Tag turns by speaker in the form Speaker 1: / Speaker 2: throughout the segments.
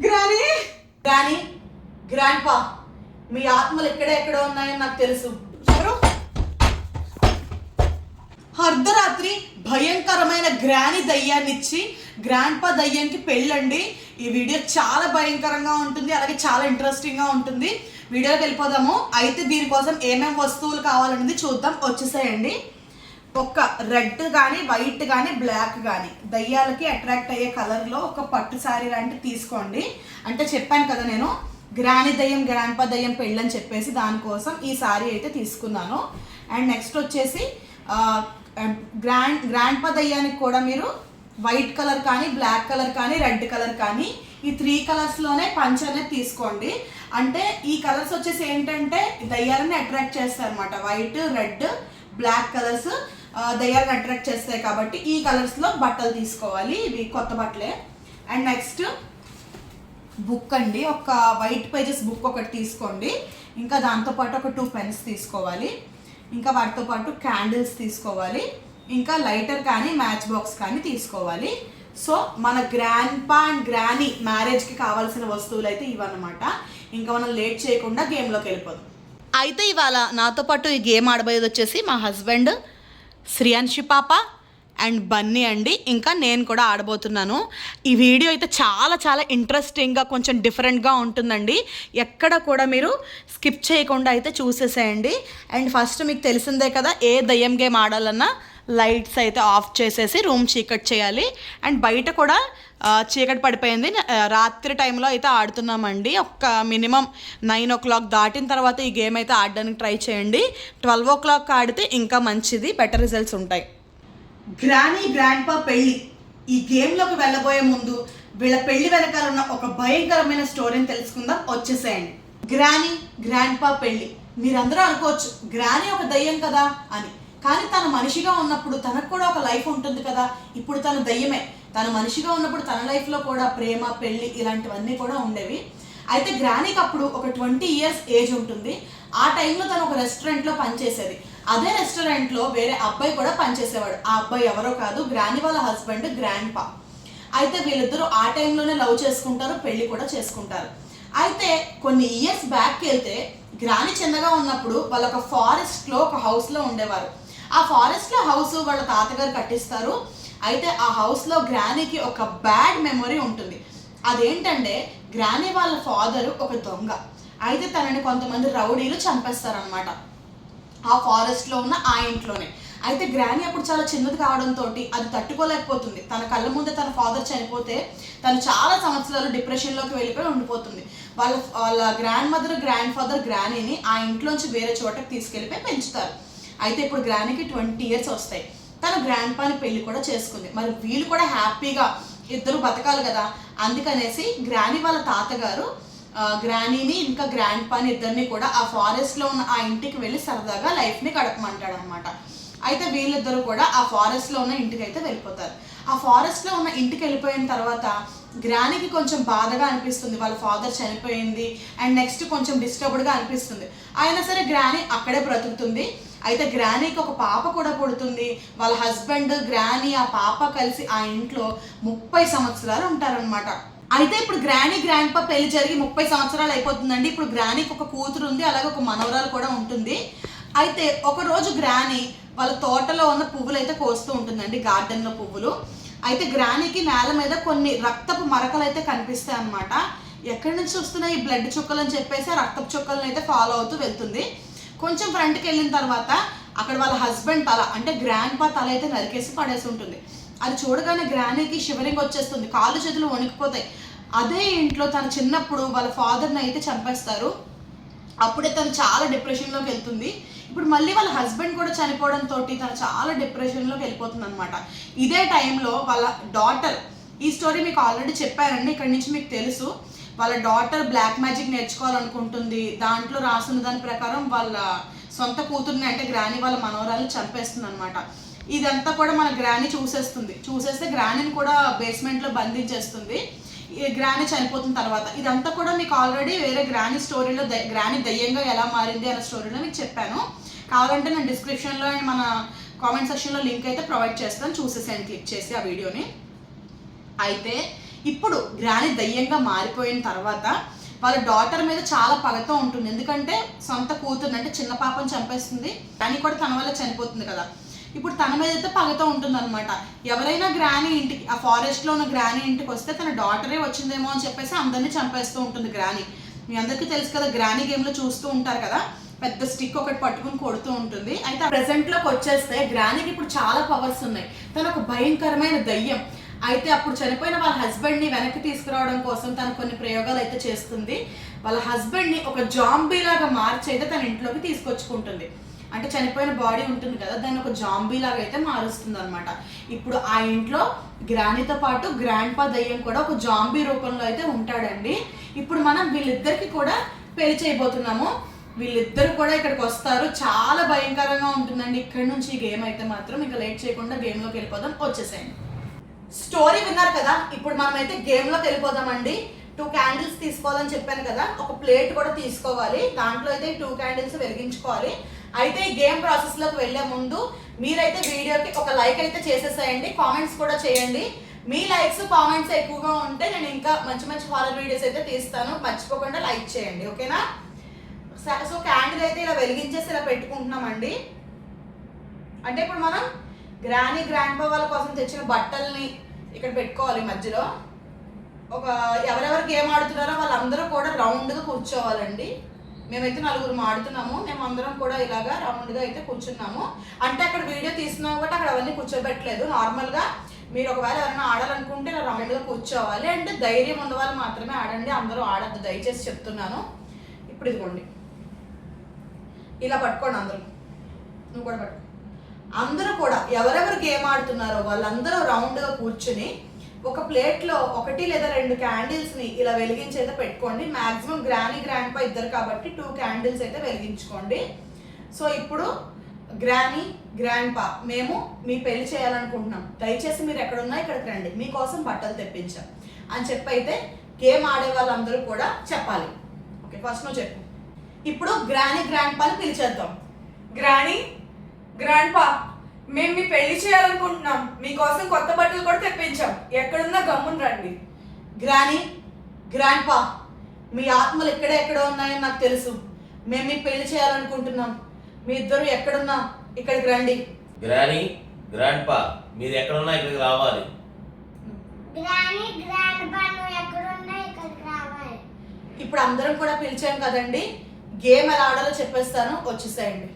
Speaker 1: Granny granny grand పా, మీ ఆత్మలు ఎక్కడెక్కడ ఉన్నాయని నాకు తెలుసు. ఎవరు? అర్ధరాత్రి భయంకరమైన గ్రానీ దయ్యాన్నిచ్చి గ్రాండ్ పా దయ్యానికి పెళ్ళండి. ఈ వీడియో చాలా భయంకరంగా ఉంటుంది, అలాగే చాలా ఇంట్రెస్టింగ్గా ఉంటుంది. వీడియోకి వెళ్ళిపోదాము. అయితే దీనికోసం ఏమేమి వస్తువులు కావాలనేది చూద్దాం. వచ్చేసాయండి. ఒక రెడ్ కానీ వైట్ కానీ బ్లాక్ కానీ దయ్యాలకి అట్రాక్ట్ అయ్యే కలర్లో ఒక పట్టు శారీ లాంటివి తీసుకోండి. అంటే చెప్పాను కదా నేను గ్రానీ దయ్యం గ్రాండ్ పా దయ్యం పెళ్ళని చెప్పేసి, దానికోసం ఈ శారీ అయితే తీసుకున్నాను. అండ్ నెక్స్ట్ వచ్చేసి గ్రాండ్ పా దయ్యానికి కూడా మీరు వైట్ కలర్ కానీ బ్లాక్ కలర్ కానీ రెడ్ కలర్ కానీ ఈ 3 కలర్స్లోనే పంచ్ అనేది తీసుకోండి. అంటే ఈ కలర్స్ వచ్చేసి ఏంటంటే దయ్యాలని అట్రాక్ట్ చేస్తాయి అనమాట. వైట్ రెడ్ బ్లాక్ కలర్స్ దయ్యాలను అట్రాక్ట్ చేస్తాయి కాబట్టి ఈ కలర్స్లో బట్టలు తీసుకోవాలి. ఇవి కొత్త బట్టలే. అండ్ నెక్స్ట్ బుక్ అండి, ఒక వైట్ పేజెస్ బుక్ ఒకటి తీసుకోండి. ఇంకా దాంతోపాటు ఒక 2 పెన్స్ తీసుకోవాలి. ఇంకా వాటితో పాటు క్యాండిల్స్ తీసుకోవాలి. ఇంకా లైటర్ కానీ మ్యాచ్ బాక్స్ కానీ తీసుకోవాలి. సో మన గ్రాండ్ పా అండ్ గ్రానీ మ్యారేజ్కి కావాల్సిన వస్తువులు అయితే ఇవన్నమాట. ఇంకా మనం లేట్ చేయకుండా గేమ్లోకి వెళ్ళిపోదాం. అయితే ఇవాళ నాతో పాటు ఈ గేమ్ ఆడబోయేది వచ్చేసి మా హస్బెండ్ శ్రీయాన్షి పాప అండ్ బన్నీ అండి. ఇంకా నేను కూడా ఆడబోతున్నాను. ఈ వీడియో అయితే చాలా చాలా ఇంట్రెస్టింగ్గా కొంచెం డిఫరెంట్గా ఉంటుందండి. ఎక్కడ కూడా మీరు స్కిప్ చేయకుండా అయితే చూసేసేయండి. అండ్ ఫస్ట్ మీకు తెలిసిందే కదా, ఏ దయ్యం గేమ్ ఆడాలన్నా లైట్స్ అయితే ఆఫ్ చేసేసి రూమ్ చీకటి చేయాలి. అండ్ బయట కూడా చీకటి పడిపోయింది. రాత్రి టైంలో అయితే ఆడుతున్నామండి. ఒక మినిమం 9 o'clock దాటిన తర్వాత ఈ గేమ్ అయితే ఆడడానికి ట్రై చేయండి. 12 o'clock ఆడితే ఇంకా మంచిది, బెటర్ రిజల్ట్స్ ఉంటాయి. గ్రానీ గ్రాండ్ పా పెళ్ళి, ఈ గేమ్లోకి వెళ్ళబోయే ముందు వీళ్ళ పెళ్లి వెనకాల ఉన్న ఒక భయంకరమైన స్టోరీని తెలుసుకుందాం. వచ్చేసేయండి. గ్రానీ గ్రాండ్ పా పెళ్ళి. మీరందరూ అనుకోవచ్చు గ్రానీ ఒక దయ్యం కదా అని, కానీ తను మనిషిగా ఉన్నప్పుడు తనకు కూడా ఒక లైఫ్ ఉంటుంది కదా. ఇప్పుడు తను దయ్యమే, తను మనిషిగా ఉన్నప్పుడు తన లైఫ్లో కూడా ప్రేమ పెళ్ళి ఇలాంటివన్నీ కూడా ఉండేవి. అయితే గ్రానీకి అప్పుడు ఒక 20 years ఏజ్ ఉంటుంది. ఆ టైంలో తను ఒక రెస్టారెంట్లో పనిచేసేది. అదే రెస్టారెంట్లో వేరే అబ్బాయి కూడా పనిచేసేవాడు. ఆ అబ్బాయి ఎవరో కాదు, గ్రానీ వాళ్ళ హస్బెండ్ గ్రాండ్ పా. అయితే వీళ్ళిద్దరూ ఆ టైంలోనే లవ్ చేసుకుంటారు, పెళ్లి కూడా చేసుకుంటారు. అయితే కొన్ని ఇయర్స్ బ్యాక్కి వెళ్తే గ్రానీ చిన్నగా ఉన్నప్పుడు వాళ్ళ ఒక ఫారెస్ట్లో ఒక హౌస్లో ఉండేవారు. ఆ ఫారెస్ట్లో హౌస్ వాళ్ళ తాతగారు కట్టిస్తారు. అయితే ఆ హౌస్లో గ్రానీకి ఒక బ్యాడ్ మెమొరీ ఉంటుంది. అదేంటంటే గ్రానీ వాళ్ళ ఫాదరు ఒక దొంగ. అయితే తనని కొంతమంది రౌడీలు చంపేస్తారనమాట ఆ ఫారెస్ట్లో ఉన్న ఆ ఇంట్లోనే. అయితే గ్రానీ అప్పుడు చాలా చిన్నది కావడంతో అది తట్టుకోలేకపోతుంది. తన కళ్ళ ముందే తన ఫాదర్ చనిపోతే తను చాలా సంవత్సరాలు డిప్రెషన్లోకి వెళ్ళిపోయి ఉండిపోతుంది. వాళ్ళ గ్రాండ్ మదర్ గ్రాండ్ ఫాదర్ గ్రానీని ఆ ఇంట్లోంచి వేరే చోటకి తీసుకెళ్ళిపోయి పెంచుతారు. అయితే ఇప్పుడు గ్రానీకి 20 years వస్తాయి. తను గ్రాండ్ పాని పెళ్లి కూడా చేసుకుంది. మరి వీళ్ళు కూడా హ్యాపీగా ఇద్దరు బతకాలి కదా. అందుకనేసి గ్రానీ వాళ్ళ తాతగారు గ్రానీని ఇంకా గ్రాండ్ పాని ఇద్దరిని కూడా ఆ ఫారెస్ట్లో ఉన్న ఆ ఇంటికి వెళ్ళి సరదాగా లైఫ్ని గడపమంటాడు అనమాట. అయితే వీళ్ళిద్దరూ కూడా ఆ ఫారెస్ట్లో ఉన్న ఇంటికి అయితే వెళ్ళిపోతారు. ఆ ఫారెస్ట్లో ఉన్న ఇంటికి వెళ్ళిపోయిన తర్వాత గ్రానీకి కొంచెం బాధగా అనిపిస్తుంది, వాళ్ళ ఫాదర్ చనిపోయింది. అండ్ నెక్స్ట్ కొంచెం డిస్టర్బ్డ్గా అనిపిస్తుంది. అయినా సరే గ్రానీ అక్కడే బ్రతుకుతుంది. అయితే గ్రానీకి ఒక పాప కూడా పుడుతుంది. వాళ్ళ హస్బెండ్ గ్రానీ ఆ పాప కలిసి ఆ ఇంట్లో 30 సంవత్సరాలు ఉంటారనమాట. అయితే ఇప్పుడు గ్రానీ గ్రాండ్ పా పెళ్లి జరిగి 30 సంవత్సరాలు అయిపోతుందండి. ఇప్పుడు గ్రానీకి ఒక కూతురు ఉంది, అలాగే ఒక మనవరాలు కూడా ఉంటుంది. అయితే ఒకరోజు గ్రానీ వాళ్ళ తోటలో ఉన్న పువ్వులు అయితే కోస్తూ ఉంటుందండి, గార్డెన్లో పువ్వులు. అయితే గ్రానీకి నేల మీద కొన్ని రక్తపు మరకలు అయితే కనిపిస్తాయి అన్నమాట. ఎక్కడి నుంచి వస్తున్నాయి ఈ బ్లడ్ చుక్కలు అని చెప్పేసి ఆ రక్తపు చుక్కలను అయితే ఫాలో అవుతూ వెళ్తుంది. కొంచెం ఫ్రంట్కి వెళ్ళిన తర్వాత అక్కడ వాళ్ళ హస్బెండ్ తల, అంటే గ్రాండ్ పా తల అయితే నరికేసి పడేసి ఉంటుంది. అది చూడగానే గ్రానీకి షివరింగ్ వచ్చేస్తుంది, కాళ్ళు చేతులు వణికిపోతాయి. అదే ఇంట్లో తన చిన్నప్పుడు వాళ్ళ ఫాదర్ని అయితే చంపేస్తారు. అప్పుడే తను చాలా డిప్రెషన్లోకి వెళ్తుంది. ఇప్పుడు మళ్ళీ వాళ్ళ హస్బెండ్ కూడా చనిపోవడంతో తను చాలా డిప్రెషన్లోకి వెళ్ళిపోతుంది అనమాట. ఇదే టైంలో వాళ్ళ డాటర్, ఈ స్టోరీ మీకు ఆల్రెడీ చెప్పారండి, ఇక్కడ నుంచి మీకు తెలుసు. వాళ్ళ డాటర్ బ్లాక్ మ్యాజిక్ నేర్చుకోవాలనుకుంటుంది. దాంట్లో రాసిన దాని ప్రకారం వాళ్ళ సొంత కూతుర్ని అంటే గ్రానీ వాళ్ళ మనవరాలు చంపేస్తుంది అనమాట. ఇదంతా కూడా మన గ్రానీ చూసేస్తే గ్రానీని కూడా బేస్మెంట్లో బంధించేస్తుంది. గ్రానీ చనిపోతున్న తర్వాత ఇదంతా కూడా మీకు ఆల్రెడీ వేరే గ్రానీ స్టోరీలో గ్రానీ దయ్యంగా ఎలా మారింది అనే స్టోరీలో మీకు చెప్పాను. కావాలంటే నేను డిస్క్రిప్షన్లో అండ్ మన కామెంట్ సెక్షన్లో లింక్ అయితే ప్రొవైడ్ చేస్తాను, చూసేసాను క్లిక్ చేసి ఆ వీడియోని. అయితే ఇప్పుడు గ్రాని దయ్యంగా మారిపోయిన తర్వాత వాళ్ళ డాటర్ మీద చాలా పగతో ఉంటుంది. ఎందుకంటే సొంత కూతురు అంటే చిన్న పాపని చంపేస్తుంది, గ్రాని కూడా తన వల్ల చనిపోతుంది కదా. ఇప్పుడు తన మీద అయితే పగతో ఉంటుంది అనమాట. ఎవరైనా గ్రాని ఇంటికి, ఆ ఫారెస్ట్లో ఉన్న గ్రాని ఇంటికి వస్తే తన డాటరే వచ్చిందేమో అని చెప్పేసి అందరినీ చంపేస్తూ ఉంటుంది గ్రాని. మీ అందరికీ తెలుసు కదా, గ్రాని గేమ్లో చూస్తూ ఉంటారు కదా, పెద్ద స్టిక్ ఒకటి పట్టుకుని కొడుతూ ఉంటుంది. అయితే ప్రెసెంట్లోకి వచ్చేస్తే గ్రానికి ఇప్పుడు చాలా పవర్స్ ఉన్నాయి. తను ఒక భయంకరమైన దయ్యం. అయితే అప్పుడు చనిపోయిన వాళ్ళ హస్బెండ్ని వెనక్కి తీసుకురావడం కోసం తను కొన్ని ప్రయోగాలు అయితే చేస్తుంది. వాళ్ళ హస్బెండ్ని ఒక జాంబీ లాగా మార్చి అయితే తన ఇంట్లోకి తీసుకొచ్చుకుంటుంది. అంటే చనిపోయిన బాడీ ఉంటుంది కదా, దాన్ని ఒక జాంబీ లాగా అయితే మారుస్తుంది అనమాట. ఇప్పుడు ఆ ఇంట్లో గ్రానీతో పాటు గ్రాండ్ పా దయ్యం కూడా ఒక జాంబీ రూపంలో అయితే ఉంటాడండి. ఇప్పుడు మనం వీళ్ళిద్దరికి కూడా పెళ్లి చేయబోతున్నాము. వీళ్ళిద్దరు కూడా ఇక్కడికి వస్తారు. చాలా భయంకరంగా ఉంటుందండి ఇక్కడ నుంచి ఈ గేమ్ అయితే మాత్రం. ఇంకా లేట్ చేయకుండా గేమ్లోకి వెళ్ళిపోదాం, వచ్చేసేయండి. స్టోరీ విన్నారు కదా, ఇప్పుడు మనం అయితే గేమ్లోకి వెళ్ళిపోదామండి. 2 క్యాండిల్స్ తీసుకోవాలని చెప్పాను కదా, ఒక ప్లేట్ కూడా తీసుకోవాలి. దాంట్లో అయితే 2 క్యాండిల్స్ వెలిగించుకోవాలి. అయితే ఈ గేమ్ ప్రాసెస్లోకి వెళ్ళే ముందు మీరైతే వీడియోకి ఒక లైక్ అయితే చేసేసేయండి, కామెంట్స్ కూడా చేయండి. మీ లైక్స్ కామెంట్స్ ఎక్కువగా ఉంటే నేను ఇంకా మంచి మంచి హారర్ వీడియోస్ అయితే తీస్తాను. మర్చిపోకుండా లైక్ చేయండి, ఓకేనా? సో క్యాండిల్ అయితే ఇలా వెలిగించేసి ఇలా పెట్టుకుంటున్నామండి. అంటే ఇప్పుడు మనం గ్రాండ్ పా వాళ్ళ కోసం తెచ్చిన బట్టల్ని ఇక్కడ పెట్టుకోవాలి మధ్యలో. ఎవరెవరు గేమ్ ఆడుతున్నారో వాళ్ళందరూ కూడా రౌండ్గా కూర్చోవాలండి. మేమైతే 4 ఆడుతున్నాము, మేమందరం కూడా ఇలాగా రౌండ్గా అయితే కూర్చున్నాము. అంటే అక్కడ వీడియో తీస్తున్నాం కాబట్టి అక్కడ అవన్నీ కూర్చోబెట్టలేదు. నార్మల్గా మీరు ఒకవేళ ఎవరైనా ఆడాలనుకుంటే ఇలా రౌండ్గా కూర్చోవాలి. అంటే ధైర్యం ఉన్న వాళ్ళు మాత్రమే ఆడండి, అందరూ ఆడద్దు, దయచేసి చెప్తున్నాను. ఇప్పుడు ఇదిగోండి, ఇలా పట్టుకోండి అందరూ. నువ్వు కూడా పట్టుకో. అందరూ కూడా ఎవరెవరు గేమ్ ఆడుతున్నారో వాళ్ళందరూ రౌండ్గా కూర్చుని ఒక ప్లేట్లో 1 లేదా 2 క్యాండిల్స్ని ఇలా వెలిగించి అయితే పెట్టుకోండి. మ్యాక్సిమం గ్రాండ్ పా ఇద్దరు కాబట్టి 2 క్యాండిల్స్ అయితే వెలిగించుకోండి. సో ఇప్పుడు గ్రాండ్ పా మేము మీ పెళ్లి చేయాలనుకుంటున్నాం, దయచేసి మీరు ఎక్కడున్నా ఇక్కడికి రండి, మీకోసం బట్టలు తెప్పించాం అని చెప్పి అయితే గేమ్ ఆడే వాళ్ళందరూ కూడా చెప్పాలి. ఓకే, ఫస్ట్ నువ్వు చెప్పు. ఇప్పుడు గ్రాండ్ పాని పిలిచేద్దాం.
Speaker 2: గ్రాండ్ పా, మేము మీ పెళ్లి చేయాలనుకుంటున్నాం, మీకోసం కొత్త బట్టలు కూడా తెప్పించాం, ఎక్కడున్నా గమ్మున రండి.
Speaker 1: గ్రాండ్ పా, మీ ఆత్మలు ఎక్కడో ఉన్నాయని నాకు తెలుసు. మేము మీ పెళ్లి చేయాలనుకుంటున్నాం, మీ ఇద్దరు ఎక్కడున్నా ఇక్కడికి రండి.
Speaker 3: గ్రాండ్ పా, మీరు ఎక్కడున్నా ఇక్కడికి రావాలి.
Speaker 1: ఇప్పుడు అందరం కూడా పిలిచాం కదండి, గేమ్ ఎలా ఆడాలో చెప్పేస్తాను, వచ్చేసేయండి.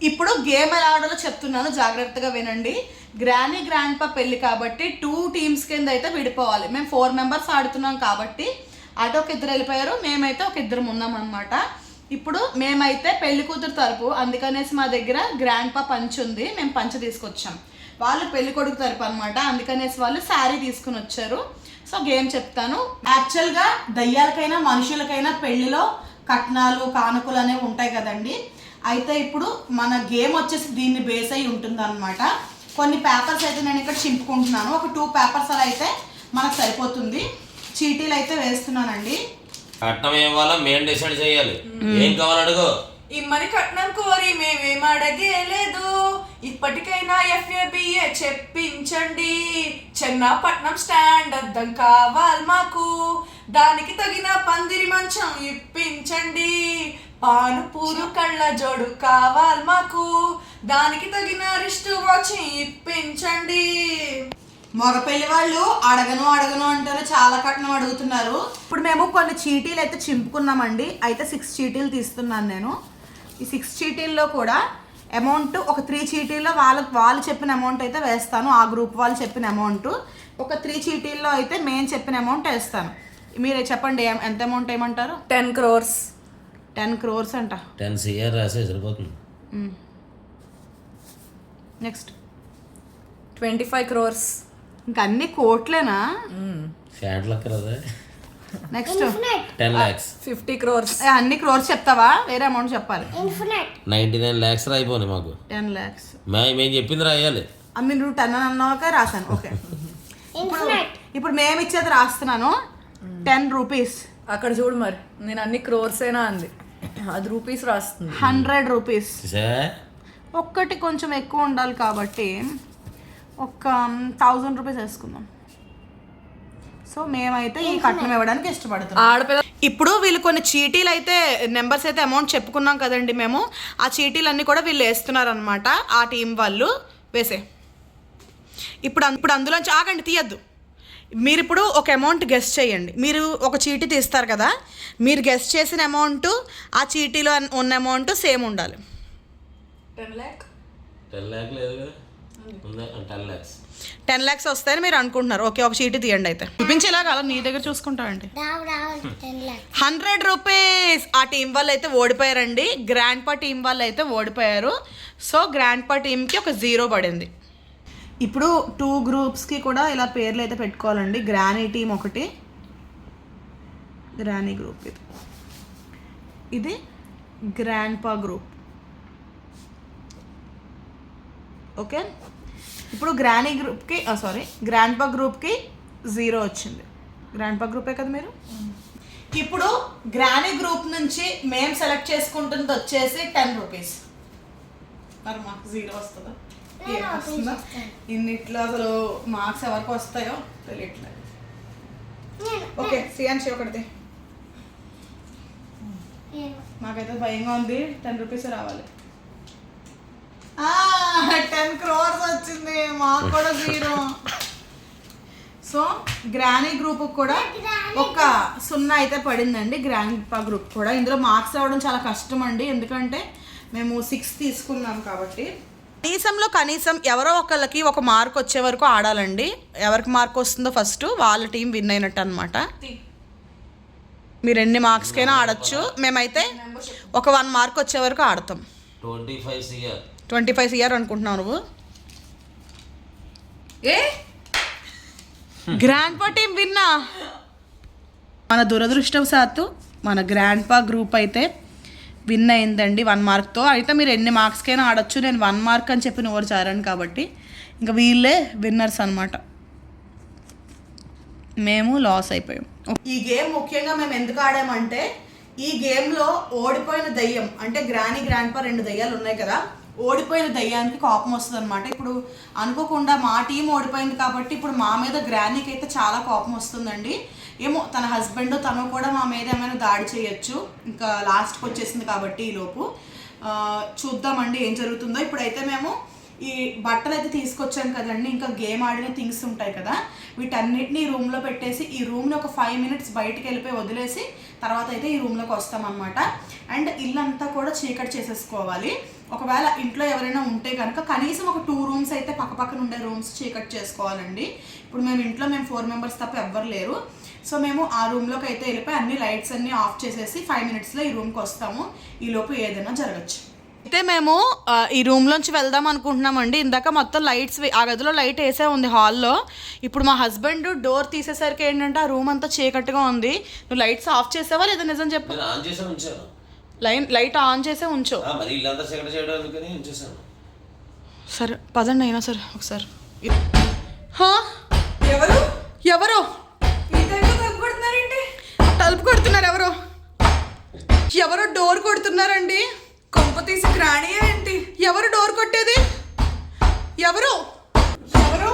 Speaker 1: ఇప్పుడు గేమ్ ఎలా ఆడాలో చెప్తున్నాను, జాగ్రత్తగా వినండి. గ్రాండ్ పా పెళ్ళి కాబట్టి 2 టీమ్స్ కింద అయితే విడిపోవాలి. మేము 4 మెంబర్స్ ఆడుతున్నాం కాబట్టి అటు ఒక 2 వెళ్ళిపోయారు, మేమైతే ఒక 2 ఉన్నాం అనమాట. ఇప్పుడు మేమైతే పెళ్లి కూతురు తరపు, అందుకనేసి మా దగ్గర గ్రాండ్ పా పంచ్ ఉంది, మేము పంచ తీసుకొచ్చాం. వాళ్ళు పెళ్లి కొడుకు తరపు అనమాట, అందుకనేసి వాళ్ళు శారీ తీసుకుని వచ్చారు. సో గేమ్ చెప్తాను. యాక్చువల్గా దయ్యాలకైనా మనుషులకైనా పెళ్లిలో కట్నాలు కానుకలు అనేవి ఉంటాయి కదండి. అయితే ఇప్పుడు మన గేమ్ వచ్చేసి దీన్ని బేస్ అయి ఉంటుంది అనమాట. కొన్ని పేపర్స్ అయితే నేను ఇక్కడ చింపుకుంటున్నాను, ఒక 2 పేపర్స్ అలా అయితే మనకు సరిపోతుంది. చీటీలు అయితే వేస్తున్నానండి.
Speaker 3: కట్నం ఏం కావాలో మేము డిసైడ్ చేయాలి. ఏం కావాలి అడుగు.
Speaker 2: ఇమ్మని కట్నం కోరి మేమేం అడగలేదు, ఇప్పటికైనా FABA చెప్పించండి. చెన్నాపట్నం స్టాండ్ అద్దం కావాలి మాకు, దానికి తగిన పందిరి మంచం ఇప్పించండి. పానుపూరు కళ్ళ జోడు కావాలి మాకు, దానికి తగిన రిస్ట్ వాచ్ ఇప్పించండి.
Speaker 1: మగ పెళ్లి వాళ్ళు అడగను అంటారు, చాలా కట్నం అడుగుతున్నారు. ఇప్పుడు మేము కొన్ని చీటీలు అయితే చింపుకున్నామండి. అయితే 6 చీటీలు తీస్తున్నాను నేను. ఈ 6 చీటీల్లో కూడా అమౌంట్ ఒక 3 చీటీల్లో వాళ్ళు చెప్పిన అమౌంట్ అయితే వేస్తాను, ఆ గ్రూప్ వాళ్ళు చెప్పిన అమౌంట్. ఒక 3 చీటీల్లో అయితే మేము చెప్పిన అమౌంట్ వేస్తాను. మీరే చెప్పండి, ఎంత అమౌంట్ ఏమంటారు?
Speaker 2: 10 crores.
Speaker 1: 10 crores అంట.
Speaker 3: 10 CR రాసే సరిపోతుంది.
Speaker 1: Next
Speaker 2: 25 crores.
Speaker 1: ఇంకా అన్ని కోట్లేనా?
Speaker 3: ఫ్యాట్ లెక్కరదా?
Speaker 1: Next
Speaker 3: 10 lakhs.
Speaker 2: 50 crores.
Speaker 1: అన్ని క్రోర్స్ చెప్తావా, వేరే అమౌంట్ చెప్పాలి?
Speaker 3: 99 lakhs రాయిపోయి మాకు. 10
Speaker 1: lakhs
Speaker 3: మేము చెప్పింది రాయాలి.
Speaker 1: మీరు 10 అన్నాక రాశాను. ఓకే, ఇప్పుడు మేము ఇచ్చేది రాస్తున్నాను. 10 rupees.
Speaker 2: అక్కడ చూడు, మరి నేను అన్ని క్రోర్స్ అయినా అంది, అది రూపీస్ రాస్తుంది.
Speaker 1: 100 rupees. ఒక్కటి కొంచెం ఎక్కువ ఉండాలి కాబట్టి ఒక 1000 rupees వేసుకుందాం. సో మేమైతే ఈ కట్నం ఇవ్వడానికి ఇష్టపడుతున్నాం.
Speaker 2: ఆడపిల్ల
Speaker 1: ఇప్పుడు వీళ్ళు కొన్ని చీటీలు అయితే నెంబర్స్ అయితే అమౌంట్ చెప్పుకున్నాం కదండి మేము. ఆ చీటీలన్నీ కూడా వీళ్ళు వేస్తున్నారు అనమాట, ఆ టీం వాళ్ళు వేసే. ఇప్పుడు అందులోంచి ఆగండి, తీయద్దు. మీరు ఇప్పుడు ఒక అమౌంట్ గెస్ట్ చేయండి. మీరు ఒక చీటీ తీస్తారు కదా, మీరు గెస్ట్ చేసిన అమౌంట్ ఆ చీటీలో ఉన్న అమౌంట్ సేమ్ ఉండాలి.
Speaker 2: 10 lakh
Speaker 3: 10 lakh లేదు కదా, ఉందా 10 lakhs.
Speaker 1: 10 lakhs వస్తాయని మీరు అనుకుంటున్నారు. ఓకే, ఒక చీటీ తీయండి అయితే. చూపించేలా కాదు, నీ దగ్గర చూసుకుంటామండి. 100 రూపీస్. ఆ టీం వాళ్ళు అయితే ఓడిపోయారండి. గ్రాండ్ పా టీం వాళ్ళు అయితే ఓడిపోయారు. సో గ్రాండ్ పా టీంకి ఒక 0 పడింది. ఇప్పుడు 2 గ్రూప్స్కి కూడా ఇలా పేర్లు అయితే పెట్టుకోవాలండి. గ్రానీ టీం ఒకటి, గ్రానీ గ్రూప్ ఇది గ్రాండ్ పా గ్రూప్. ఓకే, ఇప్పుడు గ్రానీ గ్రూప్కి గ్రాండ్ పా గ్రూప్కి 0 వచ్చింది. గ్రాండ్ పా గ్రూపే కదా మీరు. ఇప్పుడు గ్రానీ గ్రూప్ నుంచి మేము సెలెక్ట్ చేసుకుంటుంది వచ్చేసి 10 రూపీస్. మరి మాకు 0 వస్తుందా? వస్తుందా? ఇన్నిట్లో అసలు మార్క్స్ ఎవరికి వస్తాయో తెలియట్లేదు. ఓకే, సియాన్షి ఒకటిది. మాకైతే భయంగా ఉంది. 10 రూపీస్ రావాలి. 10 crores వచ్చింది, మాకు కూడా 0. సో గ్రానీ గ్రూప్ కూడా ఒక 0 అయితే పడిందండి. గ్రాండ్ పా గ్రూప్ కూడా. ఇందులో మార్క్స్ అవ్వడం చాలా కష్టం అండి, ఎందుకంటే మేము 6 తీసుకున్నాం కాబట్టి. కనీసం ఎవరో ఒకళ్ళకి ఒక మార్క్ వచ్చే వరకు ఆడాలండి. ఎవరికి మార్క్ వస్తుందో ఫస్ట్ వాళ్ళ టీం విన్ అయినట్టు అనమాట. మీరు ఎన్ని మార్క్స్కైనా ఆడచ్చు. మేమైతే ఒక 1 మార్క్ వచ్చే వరకు ఆడతాం. 25 CR అనుకుంటున్నావు నువ్వు? ఏ గ్రాండ్ పా టీం విన్నా. మన దురదృష్టవశాత్తు మన గ్రాండ్ పా గ్రూప్ అయితే విన్ అయిందండి 1 మార్క్తో. అయితే మీరు ఎన్ని మార్క్స్కైనా ఆడొచ్చు. నేను 1 మార్క్ అని చెప్పి నోరు చారాను కాబట్టి ఇంకా వీళ్ళే విన్నర్స్ అనమాట. మేము లాస్ అయిపోయాం. ఈ గేమ్ ముఖ్యంగా మేము ఎందుకు ఆడామంటే, ఈ గేమ్లో ఓడిపోయిన దయ్యం అంటే గ్రానీ గ్రాండ్ పా 2 దయ్యాలు ఉన్నాయి కదా, ఓడిపోయిన దయ్యానికి కోపం వస్తుంది అనమాట. ఇప్పుడు అనుకోకుండా మా టీం ఓడిపోయింది కాబట్టి ఇప్పుడు మా మీద గ్రానీకి అయితే చాలా కోపం వస్తుందండి. ఏమో తన హస్బెండ్ తను కూడా మా మీద ఏమైనా దాడి చేయొచ్చు. ఇంకా లాస్ట్కి వచ్చేసింది కాబట్టి ఈలోపు చూద్దామండి ఏం జరుగుతుందో. ఇప్పుడైతే మేము ఈ బట్టలు అయితే తీసుకొచ్చాం కదండి, ఇంకా గేమ్ ఆడిన థింగ్స్ ఉంటాయి కదా, వీటన్నిటిని రూమ్లో పెట్టేసి ఈ రూమ్ని ఒక 5 minutes బయటికి వెళ్ళిపోయి వదిలేసి తర్వాత అయితే ఈ రూమ్లోకి వస్తామన్నమాట. అండ్ ఇల్లంతా కూడా చీకటి చేసేసుకోవాలి. ఒకవేళ ఇంట్లో ఎవరైనా ఉంటే కనుక కనీసం ఒక 2 rooms అయితే పక్కపక్కన ఉండే రూమ్స్ చీకటి చేసుకోవాలండి. ఇప్పుడు మేము 4 members తప్ప ఎవ్వరు లేరు. సో మేము ఆ రూమ్లోకి అయితే వెళ్ళిపోయి అన్ని లైట్స్ అన్నీ ఆఫ్ చేసేసి 5 minutesలో ఈ రూమ్కి వస్తాము. ఈలోపు ఏదైనా జరగచ్చు. అయితే మేము ఈ రూమ్లోంచి వెళ్దాం అనుకుంటున్నామండి. ఇందాక మొత్తం లైట్స్ ఆ గదిలో లైట్ వేసే ఉంది హాల్లో. ఇప్పుడు మా హస్బెండ్ డోర్ తీసేసరికి ఏంటంటే ఆ రూమ్ అంతా చీకటిగా ఉంది. నువ్వు లైట్స్ ఆఫ్ చేసావా లేదా నిజం చెప్పు. లైట్ ఆన్ చేసే ఉంచు. సరే పదండి అయినా సరే ఒకసారి.
Speaker 2: ఎవరు
Speaker 1: ఎవరు తలుపు కొడుతున్నారు? ఎవరో డోర్ కొడుతున్నారండి.
Speaker 2: కొంప తీసి గ్రాణీ ఏంటి?
Speaker 1: ఎవరు డోర్ కొట్టేది? ఎవరు ఎవరు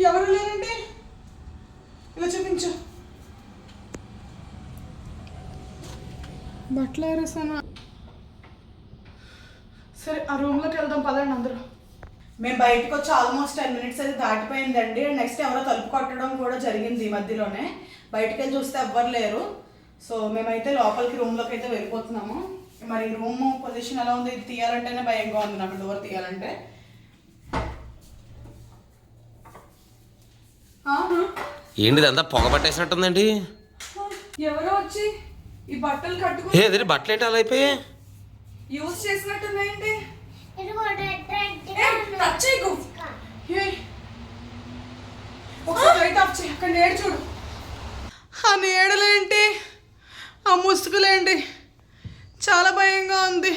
Speaker 1: ఎవరు లేరండి. ఇలా చూపించు. బట్టలు ఆరేసానా? సరే ఆ రూమ్లోకి వెళ్దాం పదండి అందరూ. మేము బయటకు వచ్చి ఆల్మోస్ట్ 10 minutes అయితే దాటిపోయిందండి. అండ్ నెక్స్ట్ ఎవరో తలుపు కొట్టడం కూడా జరిగింది ఈ మధ్యలోనే. బయటకు వెళ్ళి చూస్తే ఎవ్వరు లేరు. సో మేమైతే లోపలికి రూమ్లోకి అయితే వెళ్ళిపోతున్నాము. మరి రూమ్ పొజిషన్ ఎలా ఉంది? ఇది తీయాలంటేనే భయంగా ఉంది నాకు, డోర్ తీయాలంటే.
Speaker 3: ఏంటిది అంతా పొగ పట్టేసినట్టుందండి.
Speaker 2: ఎవరో వచ్చి ఈ బట్టలు కట్టుకుని
Speaker 3: ఏ బట్టలు ఏంటి అలా అయిపోయాయి?
Speaker 2: యూజ్ చేసినట్టుందేంటి?
Speaker 1: ఒకసారి లైట్ ఆఫ్ చేయి. అక్కడ నేడు చూడు. ఆ నీడలేంటి, ఆ ముసుగులేంటి, చాలా భయంగా ఉంది.